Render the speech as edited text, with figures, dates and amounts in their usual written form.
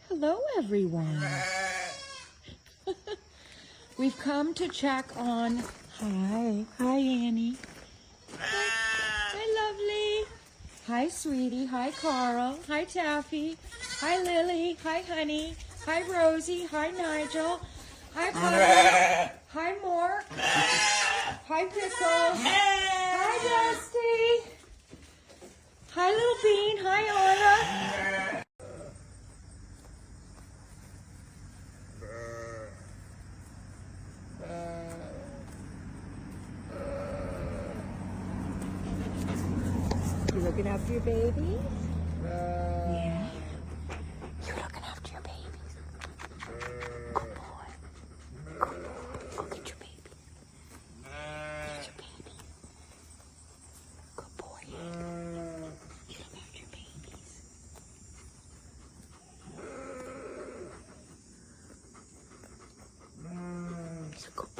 Hello, everyone. We've come to check on... Hi, Annie. Hi, lovely. Hi, sweetie. Hi, Carl. Hi, Taffy. Hi, Lily. Hi, honey. Hi, Rosie. Hi, Nigel. Hi, Papa. Hi, Mork. Hi, Pickle. Hi, Dusty. Hi, Little Bean. Hi, Aura. You looking after your babies? Yeah. You're looking after your babies. Good boy. Good boy. Go get your baby. Get your baby. Good boy. You look after your babies. He's a good boy.